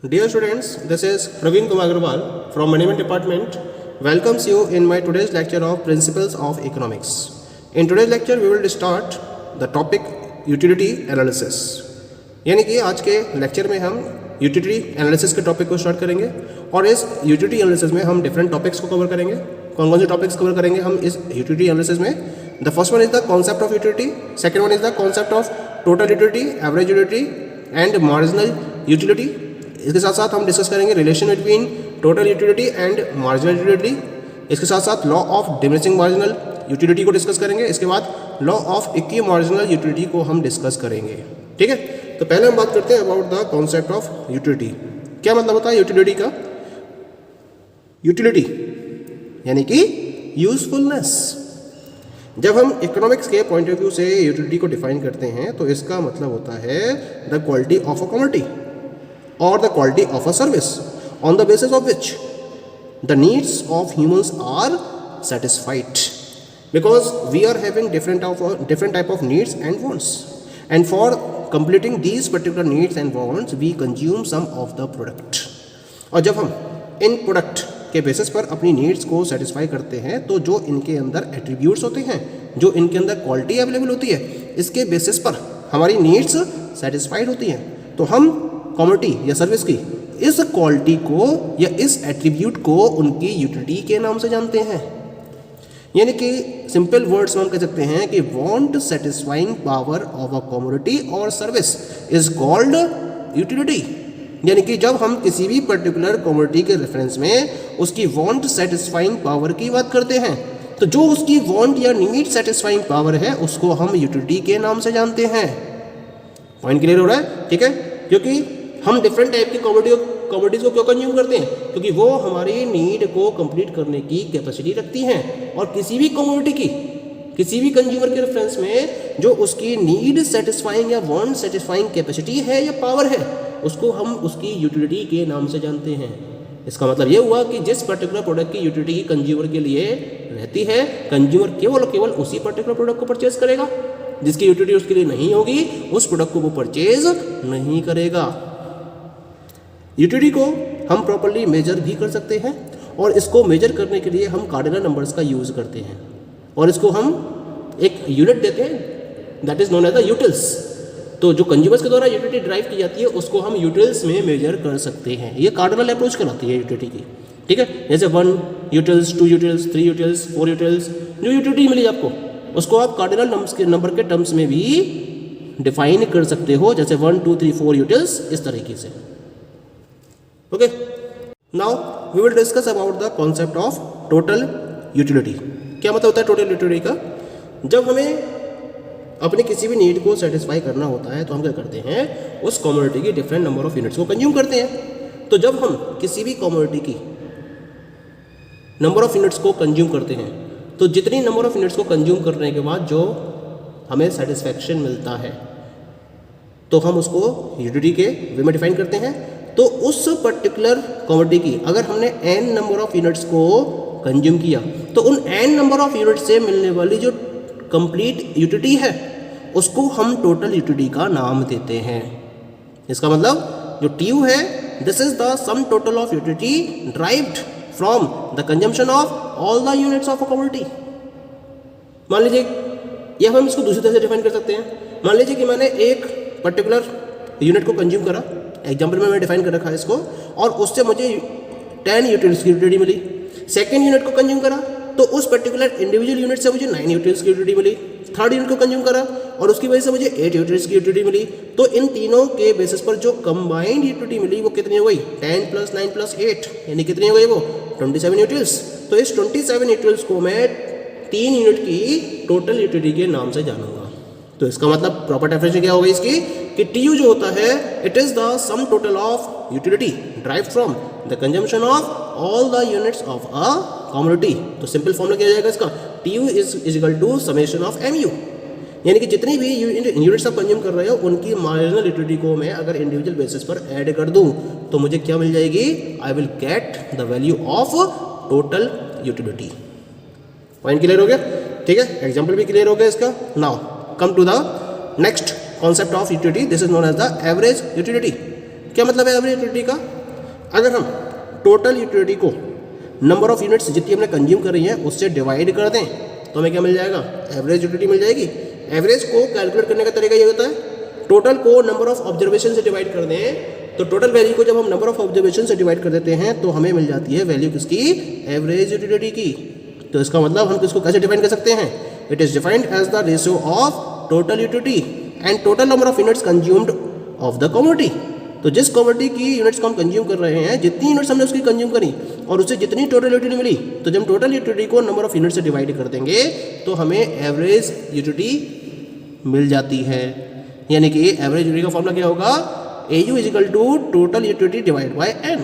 Dear students, this is Praveen Kumar Agarwal from Management Department. Welcomes you in my today's lecture of Principles of Economics. In today's lecture, we will start the topic Utility Analysis. यानी कि आज के lecture में हम utility analysis के topic को start करेंगे और इस यूटिलिटी एनालिसिस में हम डिफरेंट टॉपिक्स को कवर करेंगे. कौन कौन से टॉपिक्स कवर करेंगे हम इस यूटिलिटी एनालिसिस में? The first one is the concept of utility, second one is the concept of total utility, average utility and marginal utility. इसके साथ साथ हम डिस्कस करेंगे relation between total utility and marginal utility. इसके साथ साथ law of diminishing marginal utility को discuss करेंगे. इसके बाद law of equi marginal utility को हम डिस्कस करेंगे. ठीक है, तो पहले हम बात करते हैं about the concept of utility. क्या मतलब होता है यूटिलिटी का? यूटिलिटी यानी कि यूजफुलनेस. जब हम इकोनॉमिक्स के पॉइंट ऑफ व्यू से यूटिलिटी को डिफाइन करते हैं तो इसका मतलब होता है the quality of a commodity or the quality of a service on the basis of which the needs of humans are satisfied, because we are having different type of needs and wants, and for completing these particular needs and wants we consume some of the product. और जब हम इन product के basis पर अपनी needs को satisfy करते हैं तो जो इनके अंदर एट्रीब्यूट्स होते हैं, जो इनके अंदर क्वालिटी अवेलेबल होती है, इसके बेसिस पर हमारी नीड्स सेटिस्फाइड होती हैं. तो हम कमोडिटी या सर्विस की इस क्वालिटी को या इस एट्रीब्यूट को उनकी यूटिलिटी के नाम से जानते हैं. यानी कि सिंपल वर्ड्स में हम कह सकते हैं कि want satisfying power of a commodity और सर्विस इज कॉल्ड यूटिलिटी. यानी कि जब हम किसी भी पर्टिकुलर कमोडिटी के रेफरेंस में उसकी वांट सेटिस्फाइंग पावर की बात करते हैं तो जो उसकी वांट या नीड सेटिस्फाइंग पावर है उसको हम यूटिलिटी के नाम से जानते हैं. पॉइंट क्लियर हो रहा है? ठीक है, क्योंकि हम डिफरेंट टाइप की कमोडिटीज को क्यों कंज्यूम करते हैं? क्योंकि वो हमारी नीड को कंप्लीट करने की कैपेसिटी रखती हैं. और किसी भी कमोडिटी की किसी भी कंज्यूमर के रेफरेंस में जो उसकी नीड सेटिस्फाइंग या वांट सेटिस्फाइंग कैपेसिटी है या पावर है उसको हम उसकी यूटिलिटी के नाम से जानते हैं. इसका मतलब ये हुआ कि जिस पर्टिकुलर प्रोडक्ट की यूटिलिटी कंज्यूमर के लिए रहती है, कंज्यूमर केवल उसी पर्टिकुलर प्रोडक्ट को परचेज करेगा. जिसकी यूटिलिटी उसके लिए नहीं होगी उस प्रोडक्ट को वो परचेज नहीं करेगा. यूटिलिटी को हम प्रॉपर्ली मेजर भी कर सकते हैं और इसको मेजर करने के लिए हम कार्डिनल नंबर्स का यूज़ करते हैं और इसको हम एक यूनिट देते हैं that is known as the utils. तो जो कंज्यूमर्स के द्वारा यूटिलिटी ड्राइव की जाती है उसको हम यूटिल्स में मेजर कर सकते हैं. ये कार्डिनल अप्रोच कहलाती है यूटिलिटी की. ठीक है, जैसे 1 यूटिल्स, 2 यूटिल्स, 3 यूटिल्स, 4 यूटिल्स, जो यूटिलिटी मिली आपको उसको आप कार्डिनल नंबर के टर्म्स में भी डिफाइन कर सकते हो, जैसे 1, 2, 3, 4 यूटिल्स, इस तरीके से. Okay, now we will discuss about the concept of total utility. क्या मतलब होता है टोटल यूटिलिटी का? जब हमें अपने किसी भी नीड को सेटिस्फाई करना होता है तो हम क्या करते हैं, उस कमोडिटी की डिफरेंट नंबर ऑफ यूनिट्स को कंज्यूम करते हैं. तो जब हम किसी भी कमोडिटी की नंबर ऑफ यूनिट्स को कंज्यूम करते हैं तो जितनी नंबर ऑफ यूनिट्स को कंज्यूम करने के बाद जो हमें सेटिस्फैक्शन मिलता है तो हम उसको यूटिलिटी के वे में डिफाइन करते हैं. तो उस पर्टिकुलर कमोडिटी की अगर हमने n नंबर ऑफ यूनिट्स को कंज्यूम किया तो उन n नंबर ऑफ यूनिट से मिलने वाली जो कंप्लीट यूटिलिटी है उसको हम टोटल यूटिलिटी का नाम देते हैं. इसका मतलब जो TU है, this is the sum total of utility derived from the consumption of all the units of a commodity. मान लीजिए या हम इसको दूसरी तरह से डिफाइन कर सकते हैं. मान लीजिए कि मैंने एक पर्टिकुलर यूनिट को कंज्यूम करा, एग्जाम्पल में मैंने डिफाइन कर रखा है इसको, और उससे मुझे 10 यूटिल्स की यूटिलिटी मिली. सेकेंड यूनिट को कंज्यूम करा तो उस पर्टिकुलर इंडिविजुअल यूनिट से मुझे 9 यूटिल्स की यूटिलिटी मिली. थर्ड यूनिट को कंज्यूम करा और उसकी वजह से मुझे 8 यूटिल्स की यूटिलिटी मिली. तो इन तीनों के बेसिस पर जो कंबाइंड यूटिलिटी मिली वो कितनी हो गई? 10 + 9 + 8 यानी कितनी हो गई वो? 27 यूटिल्स. तो इस 27 यूटिल्स को मैं 3 यूनिट की टोटल यूटिलिटी के नाम से जानूंगा. तो इसका मतलब प्रॉपर डेफिनेशन क्या होगा इसकी कि TU जो होता है it is the sum total of utility derived from the consumption of all the units of a commodity. तो सिंपल फॉर्मूला क्या जाएगा इसका? TU is equal to summation of MU. यानी कि जितनी भी यूनिट्स आप कंज्यूम कर रहे हो उनकी मार्जिनल यूटिलिटी को मैं अगर इंडिविजुअल बेसिस पर ऐड कर दूं तो मुझे क्या मिल जाएगी? I will get the value of total utility. Point clear हो गया? ठीक है, एग्जाम्पल भी क्लियर हो गया इसका. Now come to the next concept of utility. This is known as the average utility. क्या मतलब है एवरेज यूटिलिटी का? अगर हम टोटल यूटिलिटी को नंबर ऑफ यूनिट्स जितनी हमने कंज्यूम कर रही है उससे डिवाइड कर दें तो हमें क्या मिल जाएगा, एवरेज यूटिलिटी मिल जाएगी। एवरेज को कैलकुलेट करने का तरीका ये होता है, टोटल को नंबर ऑफ ऑब्जर्वेशन से डिवाइड कर दें, तो टोटल वैल्यू को जब हम नंबर ऑफ ऑब्जर्वेशन से डिवाइड कर देते हैं तो हमें मिल जाती है वैल्यू किसकी, एवरेज यूटिलिटी की। तो इसका मतलब हम किसको कैसे डिफाइन कर सकते हैं, it is defined as the ratio of total utility and total number of units consumed of the commodity. तो जिस कमोडिटी की यूनिट्स को हम कंज्यूम कर रहे हैं, जितनी यूनिट्स हमने उसकी कंज्यूम करी और उससे जितनी टोटल यूटिलिटी मिली, तो जब टोटल यूटिलिटी को नंबर ऑफ यूनिट से डिवाइड कर देंगे तो हमें एवरेज यूटिलिटी मिल जाती है। यानी कि एवरेज यूटिलिटी का फॉर्मूला क्या होगा, AU is equal to total utility divide by N।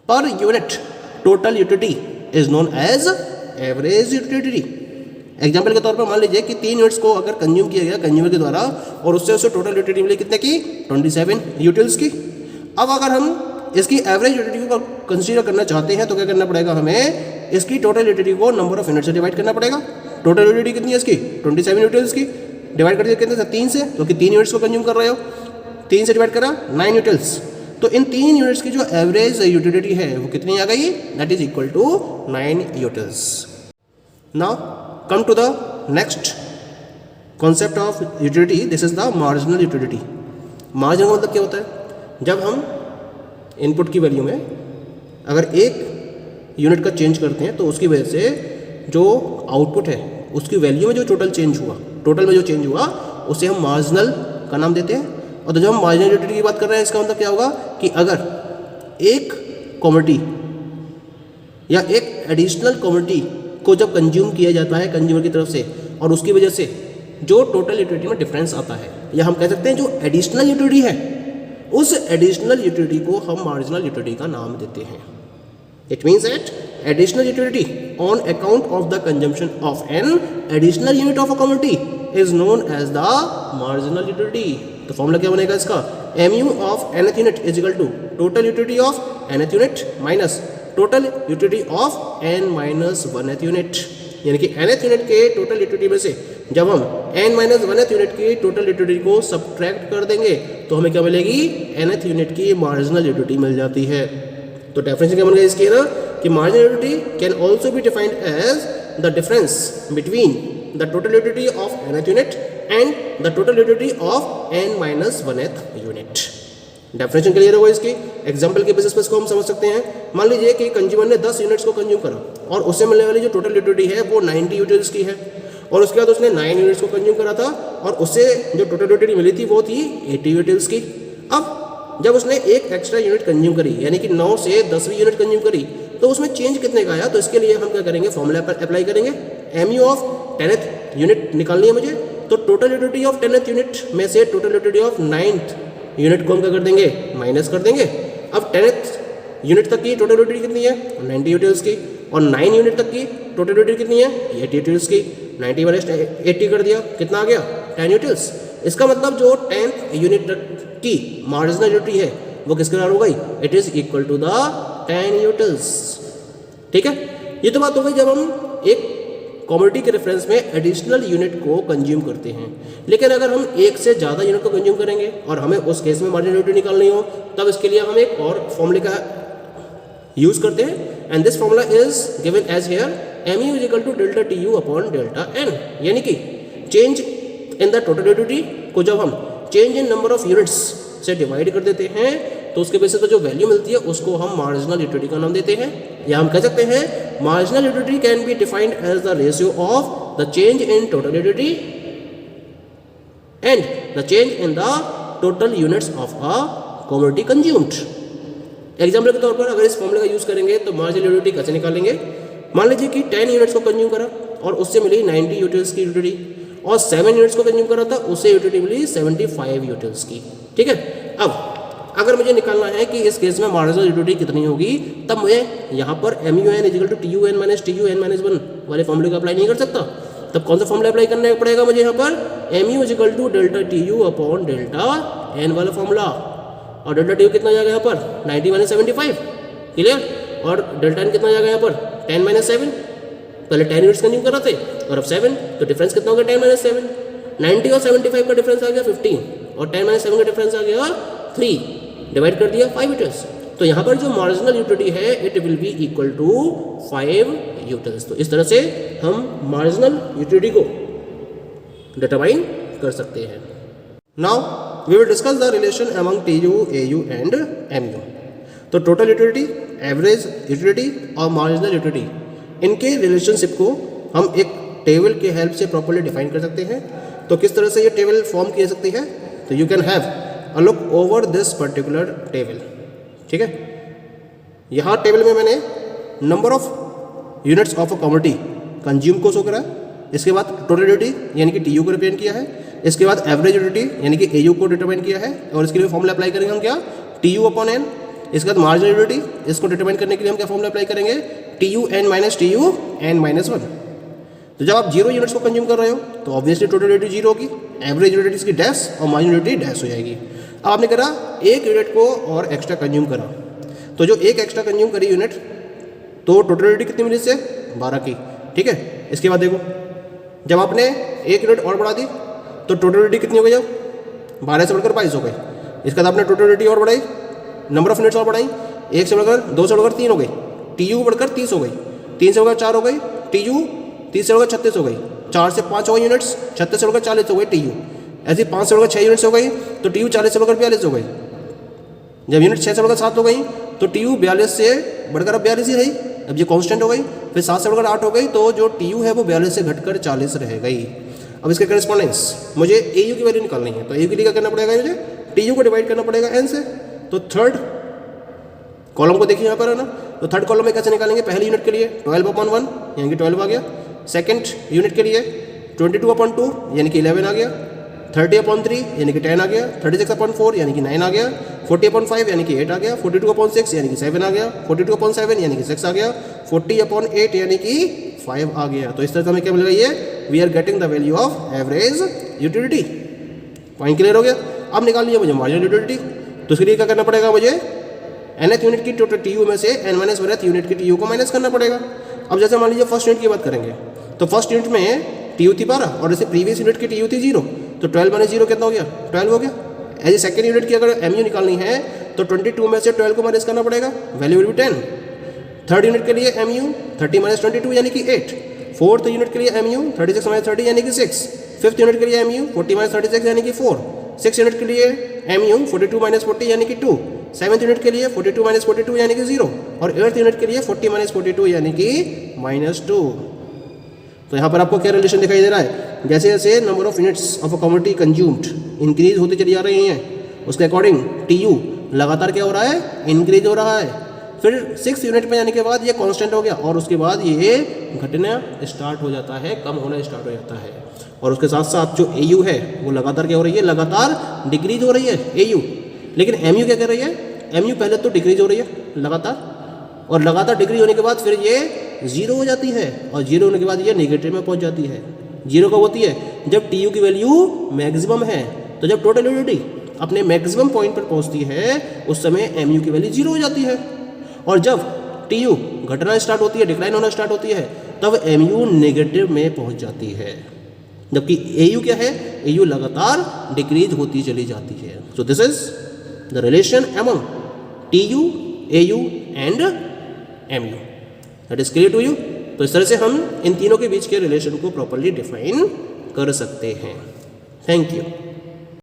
Per unit total utility is known as average utility. Example के तौर पर मान लीजिए कि 3 यूनिट्स को अगर कंज्यूम किया गया कंज्यूमर के द्वारा और उससे उसे टोटल यूटिलिटी मिली कितने की, 27 यूटिल्स की। अब अगर हम इसकी एवरेज यूटिलिटी को कंसीडर करना चाहते हैं तो क्या करना पड़ेगा, हमें इसकी टोटल यूटिलिटी को नंबर ऑफ यूनिट से डिवाइड करना पड़ेगा। टोटल यूटिलिटी कितनी है इसकी, 27 यूटिल्स की, डिवाइड कर दिया कितने से, 3 से, क्योंकि 3 यूनिट्स को कंज्यूम कर रहे हो, 3 से डिवाइड करा 9 यूटिल्स। तो इन 3 यूनिट्स की जो एवरेज यूटिलिटी है वो कितनी आ गई, that is equal to 9 utils. Now come to the next concept of utility, this is the marginal utility. Marginal का मतलब क्या होता है, जब हम इनपुट की वैल्यू में अगर एक यूनिट का चेंज करते हैं तो उसकी वजह से जो आउटपुट है उसकी वैल्यू में जो टोटल चेंज हुआ, टोटल में जो चेंज हुआ उसे हम मार्जिनल का नाम देते हैं। और तो जब हम मार्जिनल यूटिलिटी की बात कर रहे हैं इसका मतलब क्या होगा कि अगर एक कमोडिटी या एक एडिशनल कमोडिटी को जब कंज्यूम किया जाता है कंज्यूमर की तरफ से और उसकी वजह से जो टोटल यूटिलिटी में डिफरेंस आता है, या हम कह सकते हैं जो एडिशनल यूटिलिटी है उस एडिशनल यूटिलिटी को हम मार्जिनल यूटिलिटी का नाम देते हैं। It means that additional utility on account of the consumption of an additional unit of a commodity is known as the marginal utility। तो फॉर्मूला क्या बनेगा इसका, mu of nth unit is equal to total utility of nth unit minus total utility of n minus 1th unit। यानी कि nth unit के total utility में से जब हम n माइनस 1th यूनिट की टोटल यूटिलिटी को सब्ट्रैक्ट कर देंगे तो हमें क्या मिलेगी, nth यूनिट की मार्जिनल यूटिलिटी मिल जाती है। तो डेफिनेशन क्या बन गया इसकी ना कि marginal utility can also be defined as the difference between the total utility of nth unit and the total utility of n minus 1th unit. Definition clear होगा इसकी। एग्जांपल के बेसिस पर इसको हम समझ सकते हैं। मान लीजिए कि कंज्यूमर ने 10 यूनिट्स को कंज्यूम करा और उससे मिलने वाली जो टोटल यूटिलिटी है वो 90 यूटिल्स की है, और उसके बाद उसने 9 यूनिट्स को कंज्यूम करा था और उससे जो टोटल यूटिलिटी मिली थी वो थी 80 यूटिल्स की। अब जब उसने एक एक्स्ट्रा यूनिट कंज्यूम करी यानी कि 9 से 10वीं यूनिट कंज्यूम करी तो उसमें चेंज कितने का आया, तो इसके लिए हम क्या करेंगे, फॉर्मूला पर अप्लाई करेंगे। mu ऑफ 10th यूनिट निकालनी है मुझे, तो total utility of 10th unit में से total utility of 9th unit को हम क्या कर देंगे, माइनस कर देंगे। अब 10th यूनिट तक की टोटल यूटिलिटी कितनी है, 90 यूटिल्स की, और 9 यूनिट तक की टोटल यूटिलिटी कितनी है, 80 यूटिल्स की। 90 माइनस 80 कर दिया, कितना आ गया, 10 यूटिल्स। इसका मतलब जो 10th यूनिट तक की मार्जिनल यूटिलिटी है वो किसके बराबर हो गई, it is equal to the 10 utils. ठीक है, ये तो बात हो गई जब हम एक कमोडिटी के रेफरेंस में एडिशनल यूनिट को कंज्यूम करते हैं। लेकिन अगर हम एक से ज़्यादा यूनिट को कंज्यूम करेंगे और हमें उस केस में मार्जिनल यूटिलिटी निकालनी हो तब इसके लिए हम एक और फॉर्मूले का यूज़ करते हैं, and this formula is given as here mu is equal to delta tu upon delta n। यानी कि change in the total utility को जब हम change in number of units से डिवाइड कर देते हैं तो उसके बेसिस पर जो वैल्यू मिलती है उसको हम मार्जिनल यूटिलिटी का नाम देते हैं। या हम कह सकते हैं marginal utility can be defined as the ratio of the change in total utility and the change in the total units of a commodity consumed. Example के तौर पर अगर इस फॉर्मूले का यूज करेंगे तो मार्जिनल यूटिलिटी कैसे निकालेंगे। मान लीजिए कि 10 यूनिट्स को कंज्यूम करा और उससे मिली 90 यूटिल्स की यूटिलिटी, और 7 यूनिट्स को कंज्यूम करा था उससे यूटिलिटी मिली 75 यूटिल्स की। ठीक है, अब अगर मुझे निकालना है कि इस केस में मार्जिनल यूटिलिटी कितनी होगी, तब मुझे यहाँ पर MUN equal to TUN minus TUN minus 1 वाले फॉर्मूले का अप्लाई नहीं कर सकता। तब कौन सा फॉर्मूला अप्लाई करना पड़ेगा मुझे यहाँ पर, mu equal to delta TU upon delta n वाला फॉर्मूला, और डेल्टा TU कितना जाएगा यहाँ पर 90 माइनस 75, क्लियर, और डेल्टा n कितना जाएगा यहाँ पर 10 माइनस 7। पहले 10 यूनिट्स कंज्यूम कर रहे थे और अब 7, तो डिफरेंस कितना हो गया 10 माइनस 7। 90 और 75 का डिफरेंस आ गया 15 और 10 माइनस 7 का डिफरेंस आ गया 3। डिवाइड कर दिया 5 यूटिल्स। तो यहाँ पर जो मार्जिनल यूटिलिटी है it will be equal to 5 utils. तो इस तरह से हम मार्जिनल यूटिलिटी को डिटरमाइन कर सकते हैं। Now we will discuss the relation among TU, AU and MU। तो टोटल यूटिलिटी, एवरेज यूटिलिटी और मार्जिनल यूटिलिटी, इनके रिलेशनशिप को हम एक टेबल के हेल्प से प्रॉपर्ली डिफाइन कर सकते हैं। तो किस तरह से ये टेबल फॉर्म की जा सकती है? तो you can have a look over this particular table. ठीक है, यहाँ टेबल में मैंने number of units of a commodity consume को शो करा, इसके बाद टोटल यूटिलिटी यानी कि TU को रिप्रेजेंट किया है, इसके बाद एवरेज यूटिलिटी यानी कि AU को डिटरमाइन किया है, और इसके लिए फॉर्मूला अप्लाई करेंगे हम क्या? TU upon N। इसके बाद मार्जिनल यूटिलिटी, इसको डिटरमाइन करने के लिए हम क्या फॉर्मूला अप्लाई करेंगे? TUN minus TUN minus 1। तो जब आप 0 यूनिट्स को कंज्यूम कर रहे हो तो ऑब्वियसली टोटल यूटिलिटी 0 होगी, एवरेज यूटिलिटी इसकी डैश और मार्जिनल यूटिलिटी डैश हो जाएगी। अब आपने करा एक यूनिट को और एक्स्ट्रा कंज्यूम करा, तो जो एक एक्स्ट्रा कंज्यूम करी यूनिट, तो टोटल यूटिलिटी कितनी मिली इससे? 12 की। ठीक है, इसके बाद देखो जब आपने एक यूनिट और बढ़ा दी तो टोटल यूटिलिटी कितनी हो गई? अब 12 से बढ़कर 22 हो गई। इसके बाद आपने टोटल यूटिलिटी और बढ़ाई, नंबर ऑफ यूनिट्स और बढ़ाई, 1 से बढ़कर 2 से बढ़कर 3 हो गई, TU बढ़कर 30 हो गई, 3 से बढ़कर 4 हो गई TU, 30 से बढ़कर 36 हो गई, 4 से 5 हो गई यूनिट्स, 36 से बढ़कर 40 हो गई TU, ऐसी 5 से बढ़कर 6 यूनिट्स हो गई तो TU 40 से बढ़कर 42 हो गई। जब यूनिट 6 से बढ़कर 7 हो गई तो TU 42 से बढ़कर अब 42 ही रही, अब ये कांस्टेंट हो गई। फिर 7 से बढ़कर 8 हो गई तो जो TU है वो 42 से घटकर 40 रह गई। अब इसके करेस्पॉन्डेंस मुझे AU की वैल्यू निकालनी है, तो AU के लिए क्या करना पड़ेगा? मुझे TU को डिवाइड करना पड़ेगा N से। तो थर्ड कॉलम को देखिए यहाँ पर है ना, तो थर्ड कॉलम में कैसे निकालेंगे? पहले यूनिट के लिए 12/1 यानी कि 12 आ गया, सेकंड यूनिट के लिए 22/2 यानी कि 11 आ गया, 30/3 यानी कि 10 आ गया, 36/4 यानी कि 9 आ गया, 40/5 यानी कि 8 आ गया, 42/6 यानी कि 7 आ गया, 42/7 यानी कि 6 आ गया, 40/8 यानी कि 5 आ गया। तो इस तरह से हमें क्या मिल रही है? We are getting the value of average utility. Point clear हो गया? अब निकाल लिया मुझे मार्जिनल यूटिलिटी, तो उसके लिए क्या करना पड़ेगा? मुझे nth यूनिट की टोटल TU में से n-1th यूनिट की TU को माइनस करना पड़ेगा। अब जैसे मान लीजिए फर्स्ट यूनिट की बात करेंगे, तो फर्स्ट यूनिट में TU थी 12 और जैसे प्रीवियस यूनिट की TU थी 0, तो 12 माइनस 0 कितना हो गया? 12 हो गया। एज ए सेकेंड यूनिट की अगर MU निकालनी है तो 22 में से 12 को माइनस करना पड़ेगा, value will be 10। Third unit के लिए MU 30 माइनस 22 यानी कि 8। फोर्थ यूनिट के लिए MU 36 माइनस 30 यानी कि 6। फिफ्थ यूनिट के लिए MU 40 माइनस 36 यानी कि 4। सिक्स यूनिट के लिए MU 42 माइनस 40 यानी कि 2। सेवन्थ यूनिट के लिए 42 माइनस 42 यानी कि 0 और एट्थ यूनिट के लिए 40 माइनस 42 यानी कि -2। तो यहाँ पर आपको क्या रिलेशन दिखाई दे रहा है? जैसे जैसे number of units of a commodity consumed increase होती चली जा रही हैं, उसके अकॉर्डिंग TU लगातार क्या हो रहा है? इंक्रीज हो रहा है। फिर 6 यूनिट में जाने के बाद ये कांस्टेंट हो गया और उसके बाद ये घटना स्टार्ट हो जाता है, कम होना स्टार्ट हो जाता है। और उसके साथ साथ जो AU है वो लगातार क्या हो रही है? लगातार डिक्रीज हो रही है AU। लेकिन MU क्या कर रही है? MU पहले तो डिक्रीज हो रही है लगातार, और लगातार डिक्रीज होने के बाद फिर ये 0 हो जाती है, और 0 होने के बाद ये नेगेटिव में पहुंच जाती है। 0 कब होती है? जब TU की वैल्यू मैक्सिमम है। तो जब टोटल यूटिलिटी अपने मैक्सिमम पॉइंट पर पहुंचती है उस समय MU की वैल्यू 0 हो जाती है, और जब TU घटना स्टार्ट होती है, डिक्लाइन होना स्टार्ट होती है, तब MU नेगेटिव में पहुंच जाती है। जबकि AU क्या है? AU लगातार डिक्रीज होती चली जाती है। So this is the relation among TU, AU and MU। That is clear to you? तो इस तरह से हम इन तीनों के बीच के रिलेशन को प्रॉपर्ली डिफाइन कर सकते हैं। Thank you.